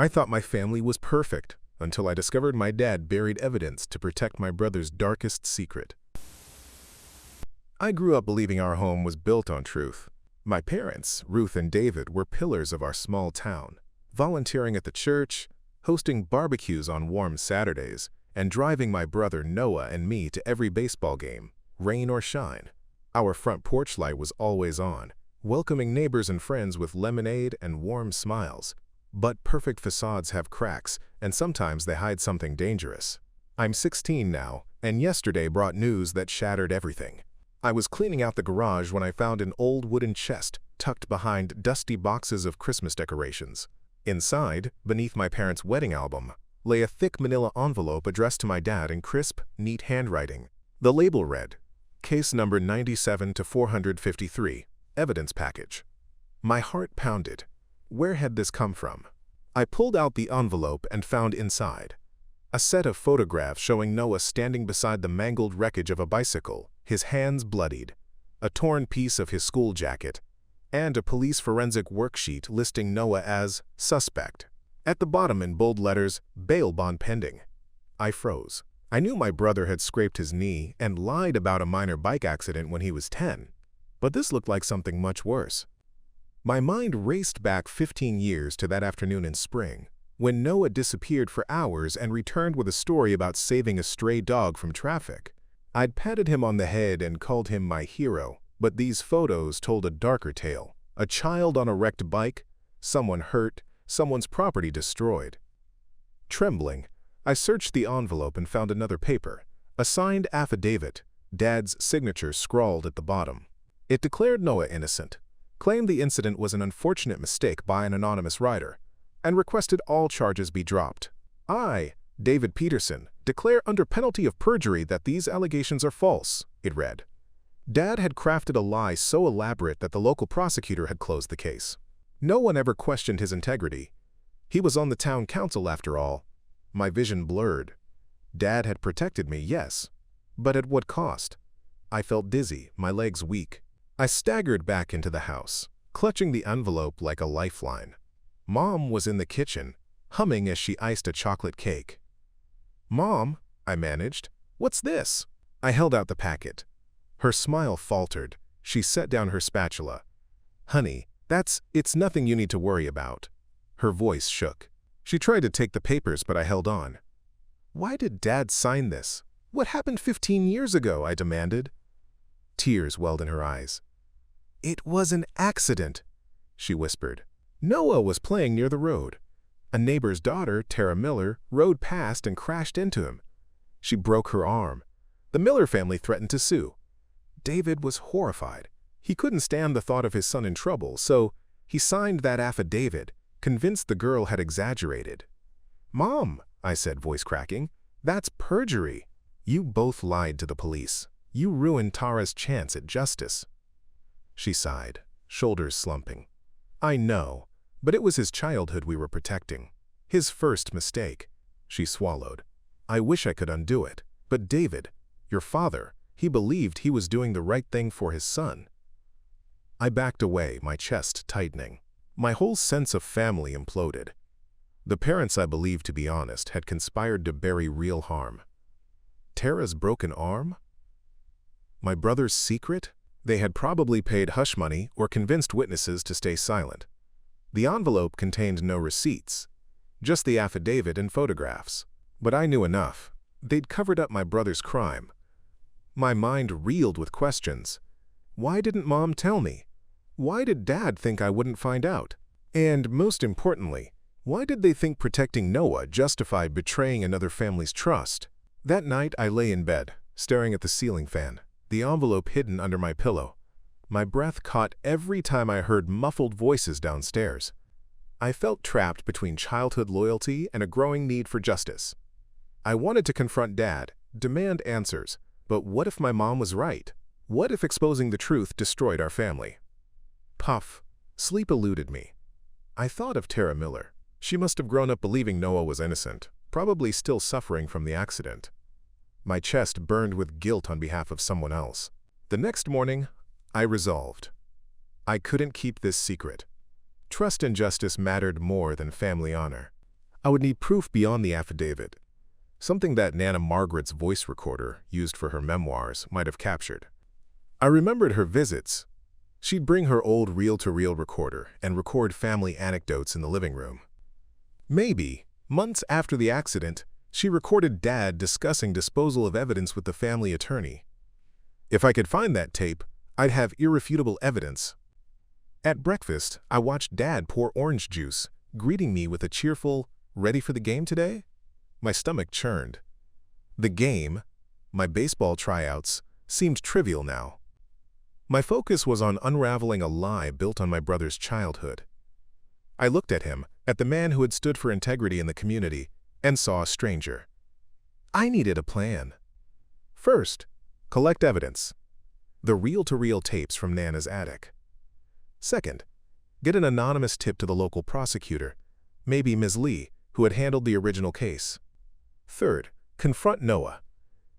I thought my family was perfect until I discovered my dad buried evidence to protect my brother's darkest secret. I grew up believing our home was built on truth. My parents, Ruth and David, were pillars of our small town, volunteering at the church, hosting barbecues on warm Saturdays, and driving my brother Noah and me to every baseball game, rain or shine. Our front porch light was always on, welcoming neighbors and friends with lemonade and warm smiles. But perfect facades have cracks, and sometimes they hide something dangerous. I'm 16 now, and yesterday brought news that shattered everything. I was cleaning out the garage when I found an old wooden chest tucked behind dusty boxes of Christmas decorations. Inside, beneath my parents' wedding album, lay a thick manila envelope addressed to my dad in crisp, neat handwriting. The label read, "Case number 97 to 453, evidence package." My heart pounded. Where had this come from? I pulled out the envelope and found inside a set of photographs showing Noah standing beside the mangled wreckage of a bicycle, his hands bloodied, a torn piece of his school jacket, and a police forensic worksheet listing Noah as suspect. At the bottom in bold letters, bail bond pending. I froze. I knew my brother had scraped his knee and lied about a minor bike accident when he was 10, but this looked like something much worse. My mind raced back 15 years to that afternoon in spring, when Noah disappeared for hours and returned with a story about saving a stray dog from traffic. I'd patted him on the head and called him my hero, but these photos told a darker tale. A child on a wrecked bike, someone hurt, someone's property destroyed. Trembling, I searched the envelope and found another paper, a signed affidavit, Dad's signature scrawled at the bottom. It declared Noah innocent, claimed the incident was an unfortunate mistake by an anonymous writer, and requested all charges be dropped. I, David Peterson, declare under penalty of perjury that these allegations are false, it read. Dad had crafted a lie so elaborate that the local prosecutor had closed the case. No one ever questioned his integrity. He was on the town council after all. My vision blurred. Dad had protected me, yes, but at what cost? I felt dizzy, my legs weak. I staggered back into the house, clutching the envelope like a lifeline. Mom was in the kitchen, humming as she iced a chocolate cake. "Mom," I managed, "what's this?" I held out the packet. Her smile faltered. She set down her spatula. "Honey, it's nothing you need to worry about." Her voice shook. She tried to take the papers, but I held on. "Why did Dad sign this? What happened 15 years ago?" I demanded. Tears welled in her eyes. "It was an accident," she whispered. "Noah was playing near the road. A neighbor's daughter, Tara Miller, rode past and crashed into him. She broke her arm. The Miller family threatened to sue. David was horrified. He couldn't stand the thought of his son in trouble, so he signed that affidavit, convinced the girl had exaggerated. "Mom," I said, voice cracking, "that's perjury. You both lied to the police. You ruined Tara's chance at justice." She sighed, shoulders slumping. "I know, but it was his childhood we were protecting. His first mistake." She swallowed. "I wish I could undo it. But David, your father, he believed he was doing the right thing for his son." I backed away, my chest tightening. My whole sense of family imploded. The parents I believed to be honest had conspired to bury real harm. Tara's broken arm? My brother's secret? They had probably paid hush money or convinced witnesses to stay silent. The envelope contained no receipts, just the affidavit and photographs. But I knew enough. They'd covered up my brother's crime. My mind reeled with questions. Why didn't Mom tell me? Why did Dad think I wouldn't find out? And most importantly, why did they think protecting Noah justified betraying another family's trust? That night I lay in bed, staring at the ceiling fan, the envelope hidden under my pillow. My breath caught every time I heard muffled voices downstairs. I felt trapped between childhood loyalty and a growing need for justice. I wanted to confront Dad, demand answers, but what if my mom was right? What if exposing the truth destroyed our family? Puff. Sleep eluded me. I thought of Tara Miller. She must have grown up believing Noah was innocent, probably still suffering from the accident. My chest burned with guilt on behalf of someone else. The next morning, I resolved. I couldn't keep this secret. Trust and justice mattered more than family honor. I would need proof beyond the affidavit, something that Nana Margaret's voice recorder, used for her memoirs, might have captured. I remembered her visits. She'd bring her old reel-to-reel recorder and record family anecdotes in the living room. Maybe, months after the accident, she recorded Dad discussing disposal of evidence with the family attorney. If I could find that tape, I'd have irrefutable evidence. At breakfast, I watched Dad pour orange juice, greeting me with a cheerful, "Ready for the game today?" My stomach churned. The game, my baseball tryouts, seemed trivial now. My focus was on unraveling a lie built on my brother's childhood. I looked at him, at the man who had stood for integrity in the community, and saw a stranger. I needed a plan. First, collect evidence. The reel-to-reel tapes from Nana's attic. Second, get an anonymous tip to the local prosecutor, maybe Ms. Lee, who had handled the original case. Third, confront Noah.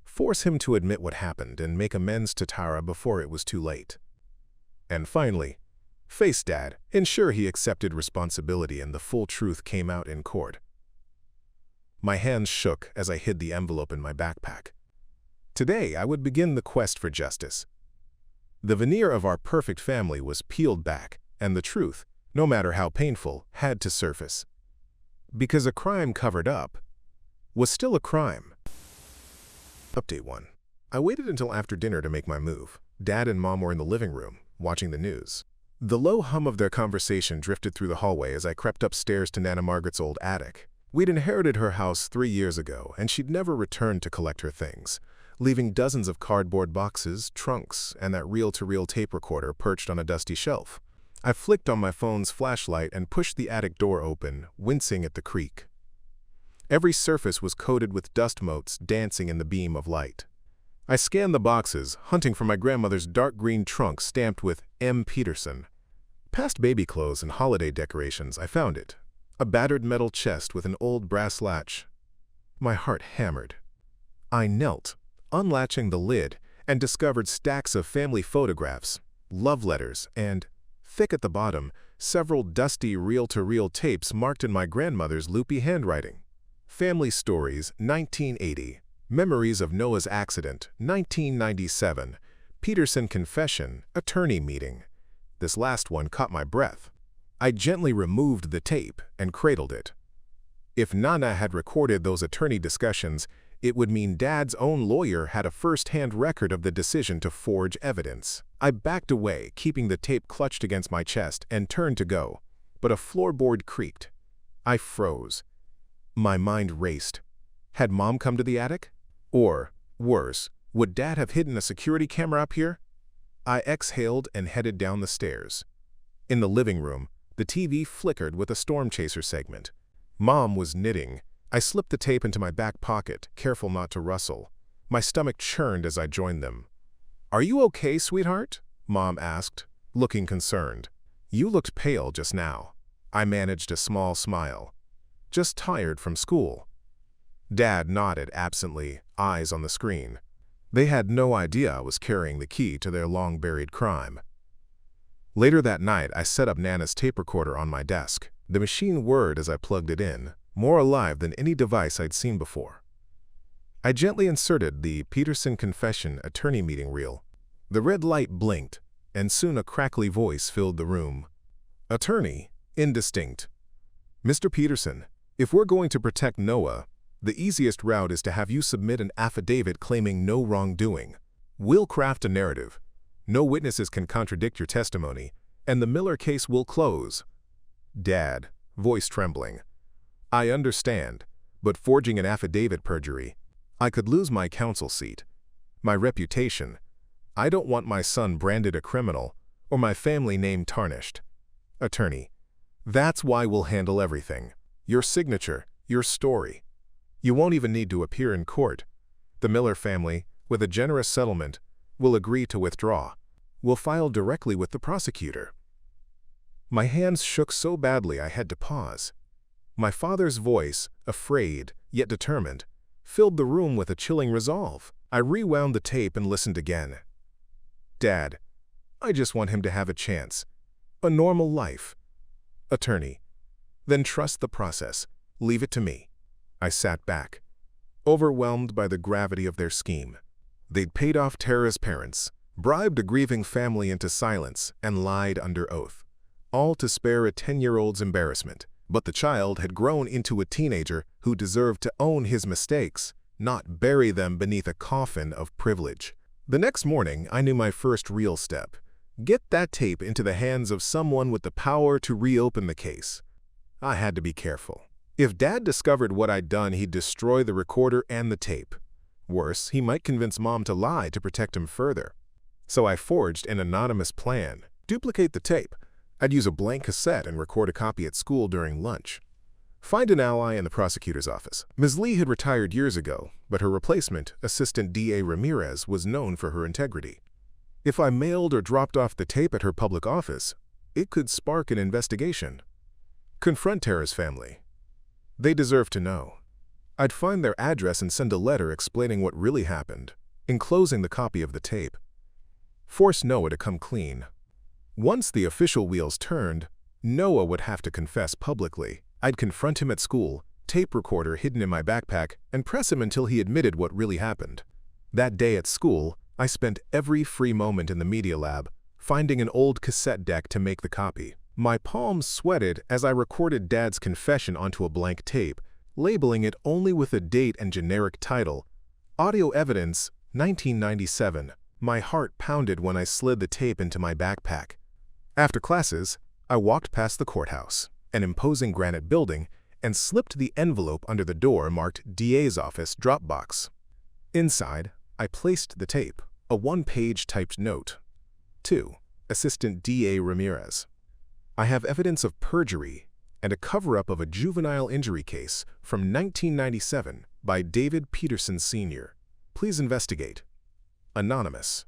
Force him to admit what happened and make amends to Tara before it was too late. And finally, face Dad, ensure he accepted responsibility and the full truth came out in court. My hands shook as I hid the envelope in my backpack. Today, I would begin the quest for justice. The veneer of our perfect family was peeled back, and the truth, no matter how painful, had to surface. Because a crime covered up was still a crime. Update 1. I waited until after dinner to make my move. Dad and Mom were in the living room, watching the news. The low hum of their conversation drifted through the hallway as I crept upstairs to Nana Margaret's old attic. We'd inherited her house 3 years ago, and she'd never returned to collect her things, leaving dozens of cardboard boxes, trunks, and that reel-to-reel tape recorder perched on a dusty shelf. I flicked on my phone's flashlight and pushed the attic door open, wincing at the creak. Every surface was coated with dust motes dancing in the beam of light. I scanned the boxes, hunting for my grandmother's dark green trunk stamped with M. Peterson. Past baby clothes and holiday decorations, I found it. A battered metal chest with an old brass latch. My heart hammered. I knelt, unlatching the lid, and discovered stacks of family photographs, love letters, and, thick at the bottom, several dusty reel-to-reel tapes marked in my grandmother's loopy handwriting. Family Stories, 1980. Memories of Noah's Accident, 1997. Peterson Confession, Attorney Meeting. This last one caught my breath. I gently removed the tape and cradled it. If Nana had recorded those attorney discussions, it would mean Dad's own lawyer had a first-hand record of the decision to forge evidence. I backed away, keeping the tape clutched against my chest, and turned to go. But a floorboard creaked. I froze. My mind raced. Had Mom come to the attic? Or, worse, would Dad have hidden a security camera up here? I exhaled and headed down the stairs. In the living room, the TV flickered with a Storm Chaser segment. Mom was knitting. I slipped the tape into my back pocket, careful not to rustle. My stomach churned as I joined them. "Are you okay, sweetheart?" Mom asked, looking concerned. "You looked pale just now." I managed a small smile. "Just tired from school." Dad nodded absently, eyes on the screen. They had no idea I was carrying the key to their long-buried crime. Later that night, I set up Nana's tape recorder on my desk. The machine whirred as I plugged it in, more alive than any device I'd seen before. I gently inserted the Peterson Confession attorney meeting reel. The red light blinked, and soon a crackly voice filled the room. "Attorney," indistinct. "Mr. Peterson, if we're going to protect Noah, the easiest route is to have you submit an affidavit claiming no wrongdoing. We'll craft a narrative. No witnesses can contradict your testimony, and the Miller case will close." Dad, voice trembling. "I understand, but forging an affidavit perjury, I could lose my counsel seat, my reputation. I don't want my son branded a criminal or my family name tarnished." Attorney, "That's why we'll handle everything. Your signature, your story. You won't even need to appear in court. The Miller family, with a generous settlement, will agree to withdraw. We'll file directly with the prosecutor." My hands shook so badly I had to pause. My father's voice, afraid yet determined, filled the room with a chilling resolve. I rewound the tape and listened again. "Dad, I just want him to have a chance. A normal life." Attorney, "Then trust the process. Leave it to me. I sat back, overwhelmed by the gravity of their scheme. They'd paid off Tara's parents, bribed a grieving family into silence, and lied under oath, all to spare a 10-year-old's embarrassment. But the child had grown into a teenager who deserved to own his mistakes, not bury them beneath a coffin of privilege. The next morning, I knew my first real step. Get that tape into the hands of someone with the power to reopen the case. I had to be careful. If Dad discovered what I'd done, he'd destroy the recorder and the tape. Worse, he might convince Mom to lie to protect him further. So I forged an anonymous plan. Duplicate the tape. I'd use a blank cassette and record a copy at school during lunch. Find an ally in the prosecutor's office. Ms. Lee had retired years ago, but her replacement, Assistant D.A. Ramirez, was known for her integrity. If I mailed or dropped off the tape at her public office, it could spark an investigation. Confront Tara's family. They deserve to know. I'd find their address and send a letter explaining what really happened, enclosing the copy of the tape. Force Noah to come clean. Once the official wheels turned, Noah would have to confess publicly. I'd confront him at school, tape recorder hidden in my backpack, and press him until he admitted what really happened. That day at school, I spent every free moment in the media lab, finding an old cassette deck to make the copy. My palms sweated as I recorded Dad's confession onto a blank tape, labeling it only with a date and generic title. Audio evidence, 1997. My heart pounded when I slid the tape into my backpack. After classes, I walked past the courthouse, an imposing granite building, and slipped the envelope under the door marked DA's office drop box. Inside, I placed the tape, a one-page typed note. To Assistant D.A. Ramirez. I have evidence of perjury and a cover-up of a juvenile injury case from 1997 by David Peterson Sr. Please investigate. Anonymous.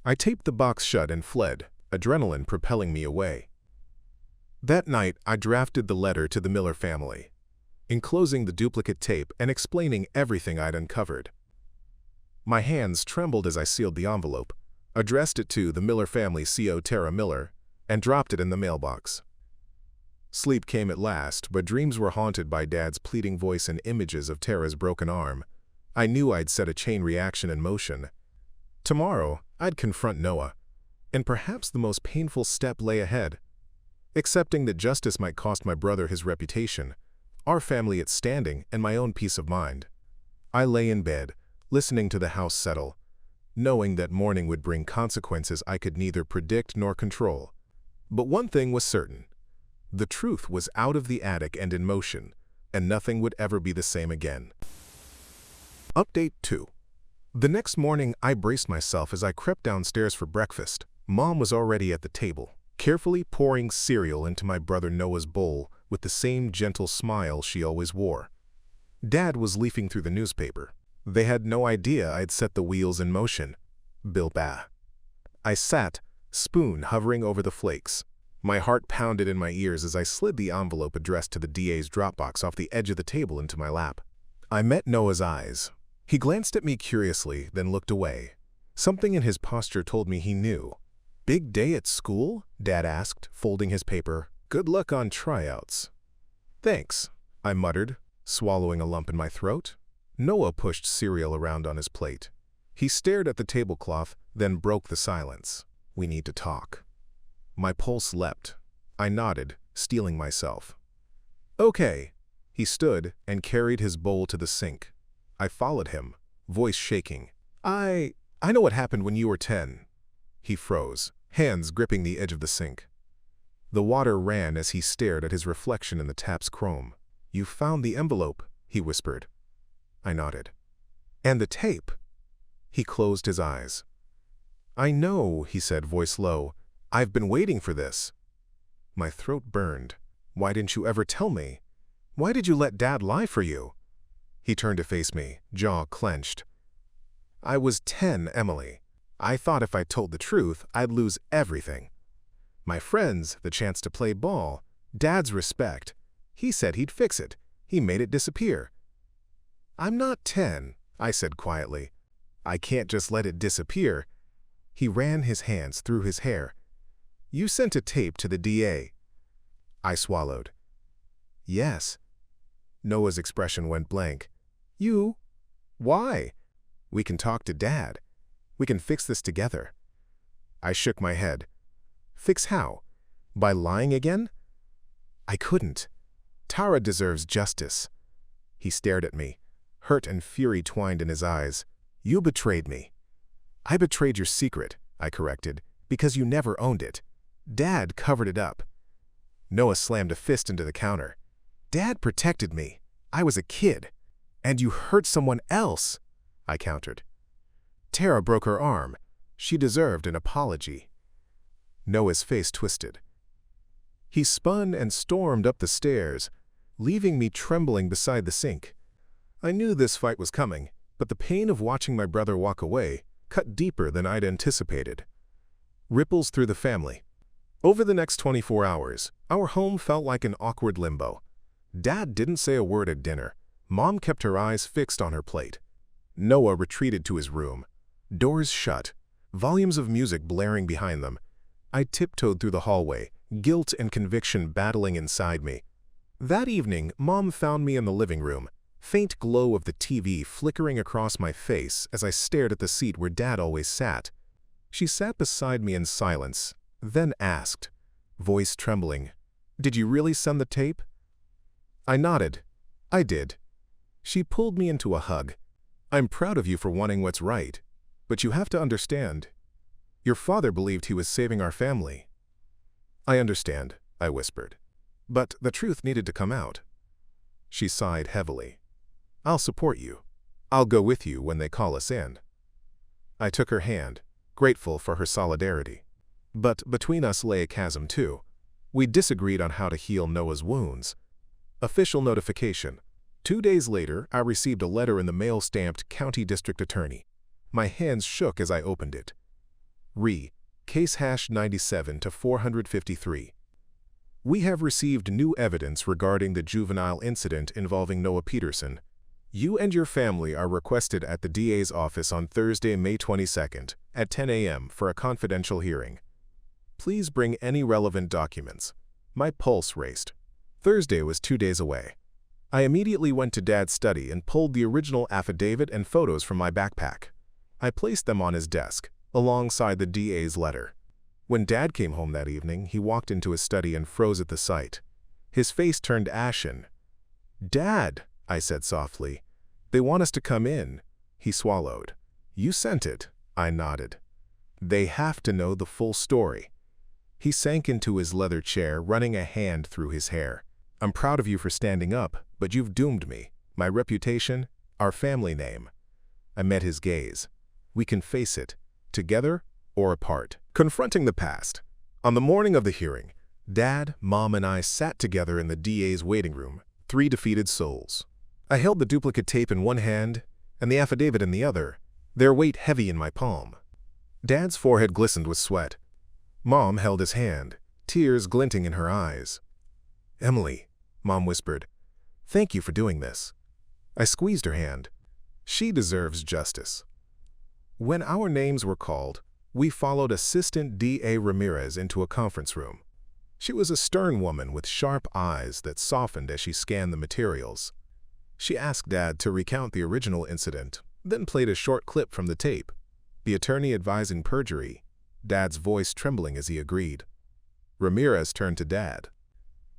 I taped the box shut and fled, adrenaline propelling me away. That night, I drafted the letter to the Miller family, enclosing the duplicate tape and explaining everything I'd uncovered. My hands trembled as I sealed the envelope, addressed it to the Miller family CO Tara Miller, and dropped it in the mailbox. Sleep came at last, but dreams were haunted by Dad's pleading voice and images of Tara's broken arm. I knew I'd set a chain reaction in motion. Tomorrow, I'd confront Noah, and perhaps the most painful step lay ahead. Accepting that justice might cost my brother his reputation, our family its standing, and my own peace of mind. I lay in bed, listening to the house settle, knowing that morning would bring consequences I could neither predict nor control. But one thing was certain. The truth was out of the attic and in motion, and nothing would ever be the same again. Update 2. The next morning, I braced myself as I crept downstairs for breakfast. Mom was already at the table, carefully pouring cereal into my brother Noah's bowl with the same gentle smile she always wore. Dad was leafing through the newspaper. They had no idea I'd set the wheels in motion. Bilbah. I sat, spoon hovering over the flakes. My heart pounded in my ears as I slid the envelope addressed to the DA's Dropbox off the edge of the table into my lap. I met Noah's eyes. He glanced at me curiously, then looked away. Something in his posture told me he knew. "Big day at school?" Dad asked, folding his paper. "Good luck on tryouts." "Thanks," I muttered, swallowing a lump in my throat. Noah pushed cereal around on his plate. He stared at the tablecloth, then broke the silence. "We need to talk." My pulse leapt. I nodded, steeling myself. "Okay." He stood and carried his bowl to the sink. I followed him, voice shaking. I know what happened when you were 10. He froze, hands gripping the edge of the sink. The water ran as he stared at his reflection in the tap's chrome. "You found the envelope," he whispered. I nodded. "And the tape." He closed his eyes. "I know," he said, voice low. "I've been waiting for this." My throat burned. "Why didn't you ever tell me? Why did you let Dad lie for you?" He turned to face me, jaw clenched. "I was 10, Emily. I thought if I told the truth, I'd lose everything. My friends, the chance to play ball, Dad's respect. He said he'd fix it. He made it disappear." "I'm not 10, I said quietly. "I can't just let it disappear." He ran his hands through his hair. "You sent a tape to the DA." I swallowed. "Yes." Noah's expression went blank. You? Why? We can talk to Dad. We can fix this together. I shook my head. Fix how? By lying again? I couldn't. Tara deserves justice. He stared at me. Hurt and fury twined in his eyes. You betrayed me. I betrayed your secret, I corrected, because you never owned it. Dad covered it up. Noah slammed a fist into the counter. Dad protected me. I was a kid. And you hurt someone else, I countered. Tara broke her arm. She deserved an apology. Noah's face twisted. He spun and stormed up the stairs, leaving me trembling beside the sink. I knew this fight was coming, but the pain of watching my brother walk away cut deeper than I'd anticipated. Ripples through the family. Over the next 24 hours, our home felt like an awkward limbo. Dad didn't say a word at dinner. Mom kept her eyes fixed on her plate. Noah retreated to his room. Doors shut, volumes of music blaring behind them. I tiptoed through the hallway, guilt and conviction battling inside me. That evening, Mom found me in the living room, faint glow of the TV flickering across my face as I stared at the seat where Dad always sat. She sat beside me in silence, then asked, voice trembling, "Did you really send the tape?" I nodded. I did. She pulled me into a hug. I'm proud of you for wanting what's right, but you have to understand. Your father believed he was saving our family. I understand, I whispered. But the truth needed to come out. She sighed heavily. I'll support you. I'll go with you when they call us in. I took her hand, grateful for her solidarity. But between us lay a chasm too. We disagreed on how to heal Noah's wounds. Official notification. 2 days later, I received a letter in the mail stamped County District Attorney. My hands shook as I opened it. Case hash 97 to 453. We have received new evidence regarding the juvenile incident involving Noah Peterson. You and your family are requested at the DA's office on Thursday, May 22nd, at 10 a.m. for a confidential hearing. Please bring any relevant documents. My pulse raced. Thursday was 2 days away. I immediately went to Dad's study and pulled the original affidavit and photos from my backpack. I placed them on his desk, alongside the DA's letter. When Dad came home that evening, he walked into his study and froze at the sight. His face turned ashen. "Dad," I said softly, "they want us to come in." He swallowed. "You sent it," I nodded. "They have to know the full story." He sank into his leather chair, running a hand through his hair. "I'm proud of you for standing up, but you've doomed me. My reputation, our family name." I met his gaze. "We can face it, together or apart." Confronting the past. On the morning of the hearing, Dad, Mom, and I sat together in the DA's waiting room, 3 defeated souls. I held the duplicate tape in one hand and the affidavit in the other, their weight heavy in my palm. Dad's forehead glistened with sweat. Mom held his hand, tears glinting in her eyes. "Emily," Mom whispered, "thank you for doing this." I squeezed her hand. She deserves justice. When our names were called, we followed Assistant D.A. Ramirez into a conference room. She was a stern woman with sharp eyes that softened as she scanned the materials. She asked Dad to recount the original incident, then played a short clip from the tape, the attorney advising perjury, Dad's voice trembling as he agreed. Ramirez turned to Dad.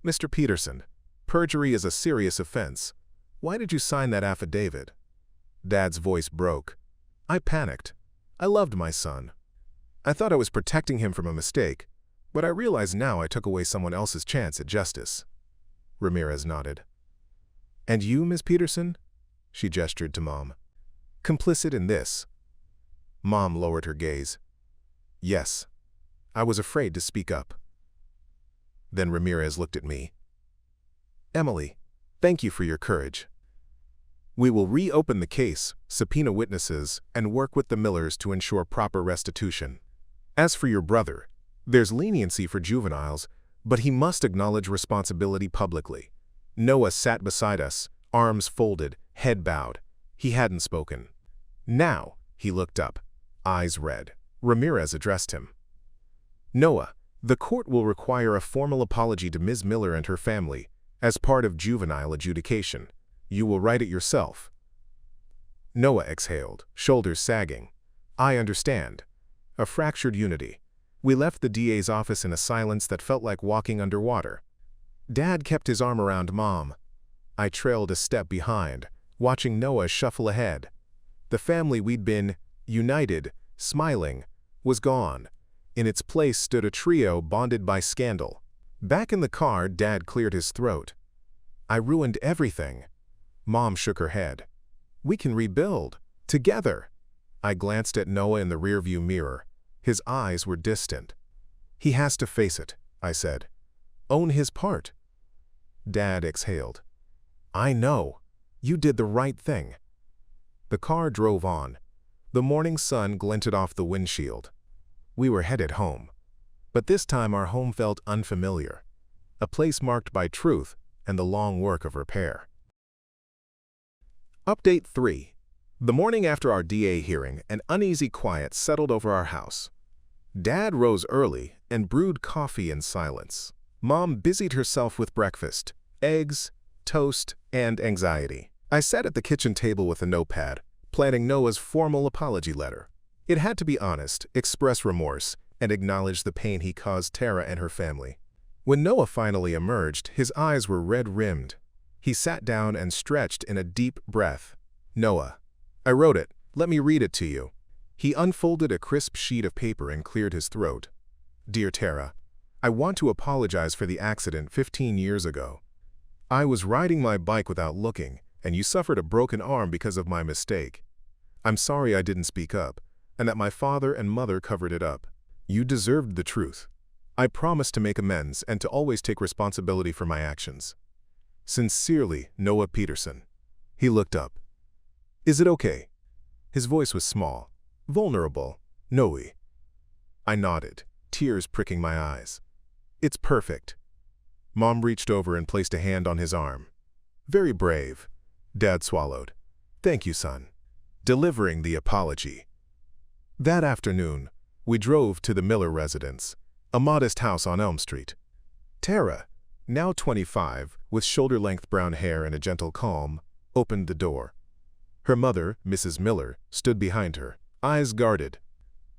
"Mr. Peterson, perjury is a serious offense. Why did you sign that affidavit?" Dad's voice broke. I panicked. I loved my son. I thought I was protecting him from a mistake, but I realize now I took away someone else's chance at justice. Ramirez nodded. "And you, Ms. Peterson?" She gestured to Mom. "Complicit in this?" Mom lowered her gaze. "Yes. I was afraid to speak up." Then Ramirez looked at me. "Emily, thank you for your courage. We will reopen the case, subpoena witnesses, and work with the Millers to ensure proper restitution. As for your brother, there's leniency for juveniles, but he must acknowledge responsibility publicly." Noah sat beside us, arms folded, head bowed. He hadn't spoken. Now, he looked up, eyes red. Ramirez addressed him. "Noah, the court will require a formal apology to Ms. Miller and her family. As part of juvenile adjudication, you will write it yourself. Noah exhaled, shoulders sagging. I understand. A fractured unity. We left the DA's office in a silence that felt like walking underwater. Dad kept his arm around Mom. I trailed a step behind, watching Noah shuffle ahead. The family we'd been, united, smiling, was gone. In its place stood a trio bonded by scandal. Back in the car, Dad cleared his throat. I ruined everything. Mom shook her head. We can rebuild. Together. I glanced at Noah in the rearview mirror. His eyes were distant. He has to face it, I said. Own his part. Dad exhaled. I know. You did the right thing. The car drove on. The morning sun glinted off the windshield. We were headed home. But this time our home felt unfamiliar. A place marked by truth and the long work of repair. Update 3. The morning after our DA hearing, an uneasy quiet settled over our house. Dad rose early and brewed coffee in silence. Mom busied herself with breakfast, eggs, toast, and anxiety. I sat at the kitchen table with a notepad, planning Noah's formal apology letter. It had to be honest, express remorse, and acknowledge the pain he caused Tara and her family. When Noah finally emerged, his eyes were red-rimmed. He sat down and stretched in a deep breath. Noah, I wrote it. Let me read it to you. He unfolded a crisp sheet of paper and cleared his throat. Dear Tara, I want to apologize for the accident 15 years ago. I was riding my bike without looking, and you suffered a broken arm because of my mistake. I'm sorry I didn't speak up, and that my father and mother covered it up. You deserved the truth. I promise to make amends and to always take responsibility for my actions. Sincerely, Noah Peterson. He looked up. Is it okay? His voice was small, vulnerable, Noe. I nodded, tears pricking my eyes. It's perfect. Mom reached over and placed a hand on his arm. Very brave. Dad swallowed. Thank you, son. Delivering the apology. That afternoon, we drove to the Miller residence, a modest house on Elm Street. Tara, now 25, with shoulder-length brown hair and a gentle calm, opened the door. Her mother, Mrs. Miller, stood behind her, eyes guarded.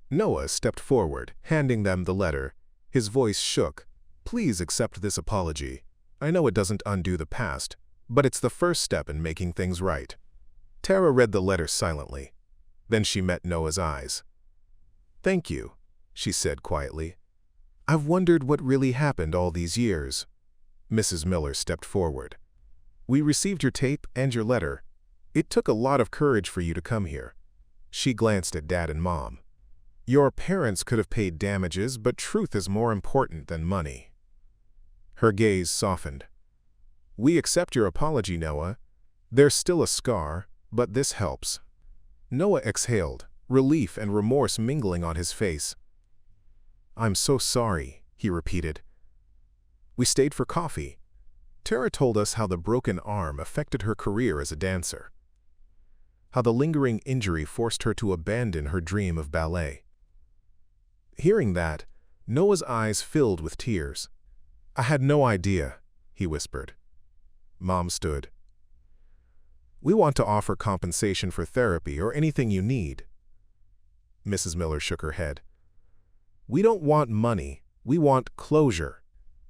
Noah stepped forward, handing them the letter. His voice shook. Please accept this apology. I know it doesn't undo the past, but it's the first step in making things right. Tara read the letter silently. Then she met Noah's eyes. Thank you, she said quietly. I've wondered what really happened all these years. Mrs. Miller stepped forward. We received your tape and your letter. It took a lot of courage for you to come here. She glanced at Dad and Mom. Your parents could have paid damages, but truth is more important than money. Her gaze softened. We accept your apology, Noah. There's still a scar, but this helps. Noah exhaled, relief and remorse mingling on his face. I'm so sorry, he repeated. We stayed for coffee. Tara told us how the broken arm affected her career as a dancer. How the lingering injury forced her to abandon her dream of ballet. Hearing that, Noah's eyes filled with tears. I had no idea, he whispered. Mom stood. We want to offer compensation for therapy or anything you need. Mrs. Miller shook her head. We don't want money, we want closure.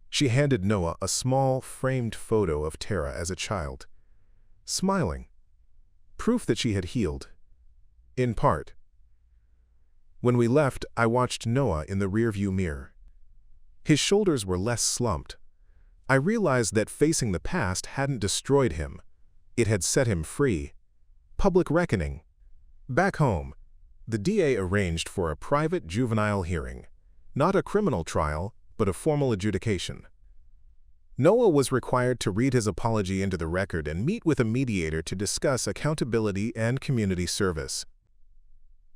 She handed Noah a small, framed photo of Tara as a child, smiling. Proof that she had healed. In part. When we left, I watched Noah in the rearview mirror. His shoulders were less slumped. I realized that facing the past hadn't destroyed him. It had set him free. Public reckoning. Back home, the DA arranged for a private juvenile hearing. Not a criminal trial, but a formal adjudication. Noah was required to read his apology into the record and meet with a mediator to discuss accountability and community service.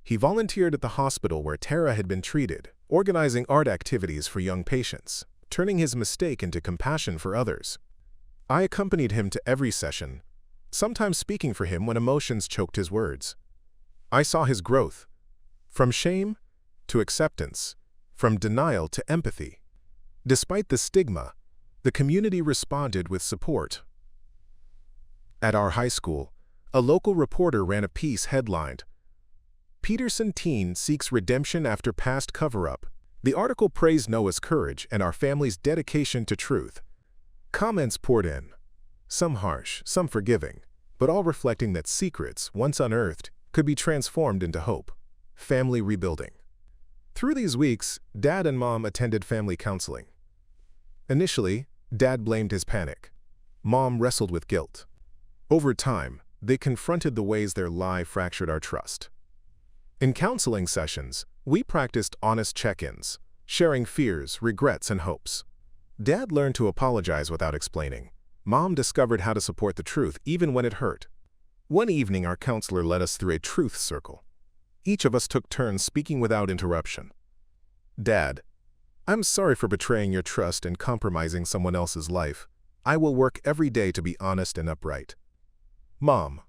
He volunteered at the hospital where Tara had been treated, organizing art activities for young patients, turning his mistake into compassion for others. I accompanied him to every session, sometimes speaking for him when emotions choked his words. I saw his growth, from shame to acceptance, from denial to empathy. Despite the stigma, The community responded with support. At our high school, a local reporter ran a piece headlined, "Peterson Teen Seeks Redemption After Past Cover-Up." The article praised Noah's courage and our family's dedication to truth. Comments poured in, some harsh, some forgiving, but all reflecting that secrets, once unearthed, could be transformed into hope. Family rebuilding. Through these weeks, Dad and Mom attended family counseling. Initially, Dad blamed his panic. Mom wrestled with guilt. Over time, they confronted the ways their lie fractured our trust. In counseling sessions, we practiced honest check-ins, sharing fears, regrets, and hopes. Dad learned to apologize without explaining. Mom discovered how to support the truth even when it hurt. One evening, our counselor led us through a truth circle. Each of us took turns speaking without interruption. "Dad, I'm sorry for betraying your trust and compromising someone else's life. I will work every day to be honest and upright." "Mom,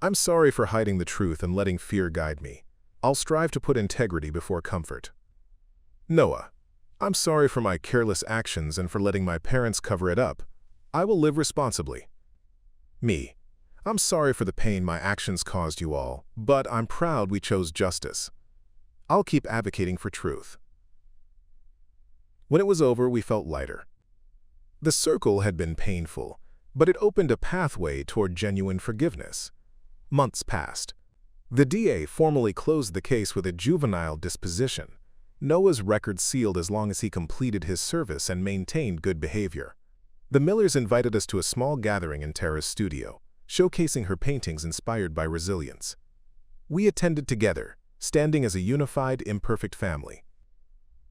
I'm sorry for hiding the truth and letting fear guide me. I'll strive to put integrity before comfort." "Noah, I'm sorry for my careless actions and for letting my parents cover it up. I will live responsibly." "Me, I'm sorry for the pain my actions caused you all, but I'm proud we chose justice. I'll keep advocating for truth." When it was over, we felt lighter. The circle had been painful, but it opened a pathway toward genuine forgiveness. Months passed. The DA formally closed the case with a juvenile disposition. Noah's record sealed as long as he completed his service and maintained good behavior. The Millers invited us to a small gathering in Tara's studio, showcasing her paintings inspired by resilience. We attended together, standing as a unified, imperfect family.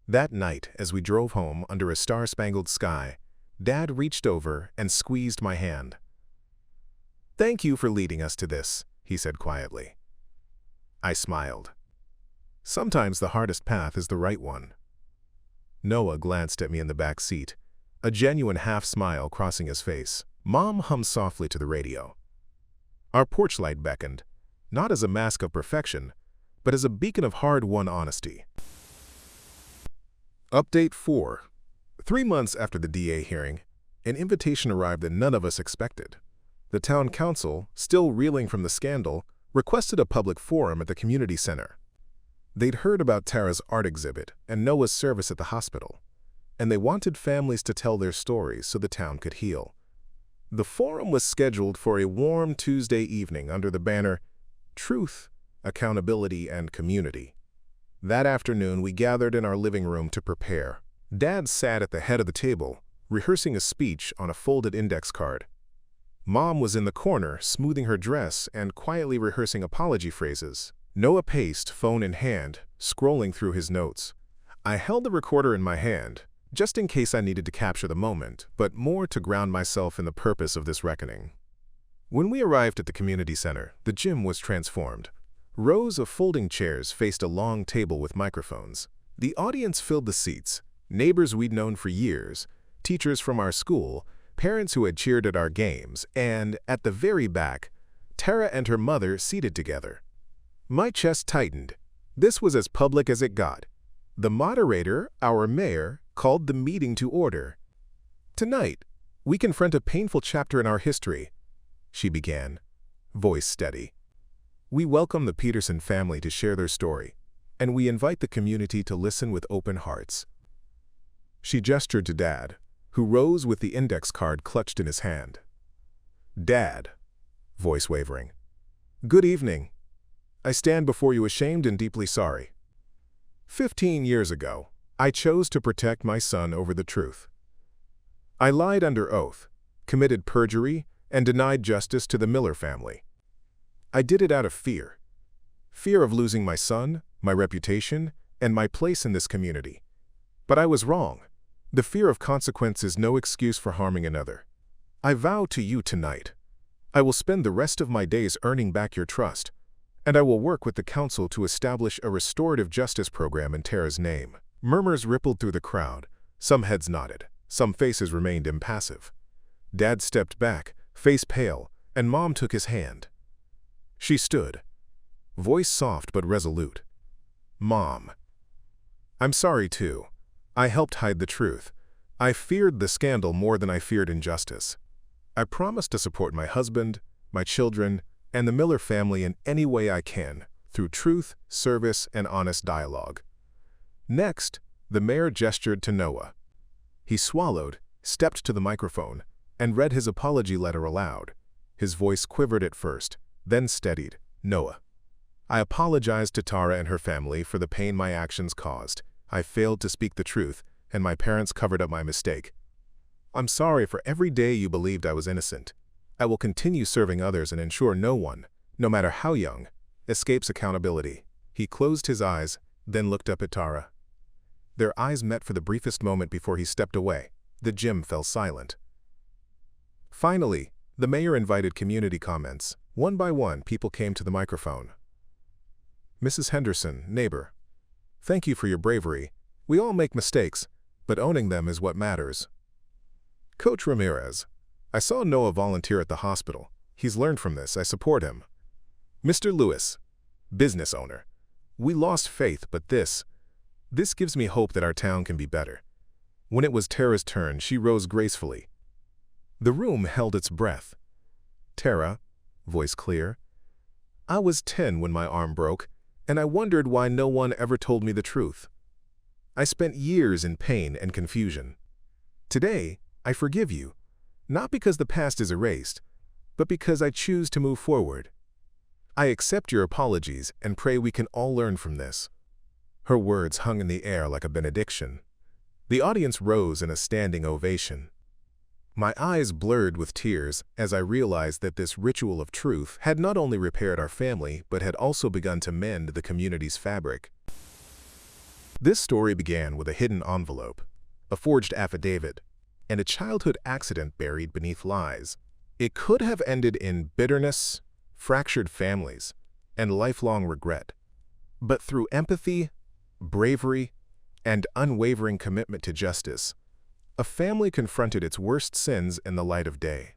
That night, as we drove home under a star-spangled sky, Dad reached over and squeezed my hand. "Thank you for leading us to this," he said quietly. I smiled. Sometimes the hardest path is the right one. Noah glanced at me in the back seat, a genuine half-smile crossing his face. Mom hummed softly to the radio. Our porch light beckoned, not as a mask of perfection, but as a beacon of hard-won honesty. Update 4. 3 months after the DA hearing, an invitation arrived that none of us expected. The town council, still reeling from the scandal, requested a public forum at the community center. They'd heard about Tara's art exhibit and Noah's service at the hospital, and they wanted families to tell their stories so the town could heal. The forum was scheduled for a warm Tuesday evening under the banner, "Truth, Accountability, and Community." That afternoon, we gathered in our living room to prepare. Dad sat at the head of the table, rehearsing a speech on a folded index card. Mom was in the corner, smoothing her dress and quietly rehearsing apology phrases. Noah paced, phone in hand, scrolling through his notes. I held the recorder in my hand, just in case I needed to capture the moment, but more to ground myself in the purpose of this reckoning. When we arrived at the community center, the gym was transformed. Rows of folding chairs faced a long table with microphones. The audience filled the seats, neighbors we'd known for years, teachers from our school, parents who had cheered at our games, and, at the very back, Tara and her mother seated together. My chest tightened. This was as public as it got. The moderator, our mayor, called the meeting to order. "Tonight, we confront a painful chapter in our history," she began, voice steady. "We welcome the Peterson family to share their story, and we invite the community to listen with open hearts." She gestured to Dad, who rose with the index card clutched in his hand. "Dad," voice wavering, "good evening. I stand before you ashamed and deeply sorry. 15 years ago, I chose to protect my son over the truth. I lied under oath, committed perjury, and denied justice to the Miller family. I did it out of fear. Fear of losing my son, my reputation, and my place in this community. But I was wrong. The fear of consequence is no excuse for harming another. I vow to you tonight, I will spend the rest of my days earning back your trust, and I will work with the council to establish a restorative justice program in Tara's name." Murmurs rippled through the crowd. Some heads nodded. Some faces remained impassive. Dad stepped back, face pale, and Mom took his hand. She stood, voice soft but resolute. "Mom, I'm sorry too. I helped hide the truth, I feared the scandal more than I feared injustice. I promised to support my husband, my children, and the Miller family in any way I can, through truth, service, and honest dialogue. Next, the mayor gestured to Noah. He swallowed, stepped to the microphone, and read his apology letter aloud. His voice quivered at first, then steadied. Noah. I apologized to Tara and her family for the pain my actions caused. I failed to speak the truth, and my parents covered up my mistake. I'm sorry for every day you believed I was innocent. I will continue serving others and ensure no one, no matter how young, escapes accountability. He closed his eyes, then looked up at Tara. Their eyes met for the briefest moment before he stepped away. The gym fell silent. Finally, the mayor invited community comments. One by one, people came to the microphone. Mrs. Henderson, neighbor. Thank you for your bravery. We all make mistakes, but owning them is what matters. Coach Ramirez. I saw Noah volunteer at the hospital. He's learned from this. I support him. Mr. Lewis, business owner. We lost faith, but this gives me hope that our town can be better. When it was Tara's turn, she rose gracefully. The room held its breath. Tara, voice clear. I was 10 when my arm broke, and I wondered why no one ever told me the truth. I spent years in pain and confusion. Today, I forgive you, not because the past is erased, but because I choose to move forward. I accept your apologies and pray we can all learn from this. Her words hung in the air like a benediction. The audience rose in a standing ovation. My eyes blurred with tears as I realized that this ritual of truth had not only repaired our family, but had also begun to mend the community's fabric. This story began with a hidden envelope, a forged affidavit, and a childhood accident buried beneath lies. It could have ended in bitterness, fractured families, and lifelong regret. But through empathy, bravery, and unwavering commitment to justice, a family confronted its worst sins in the light of day.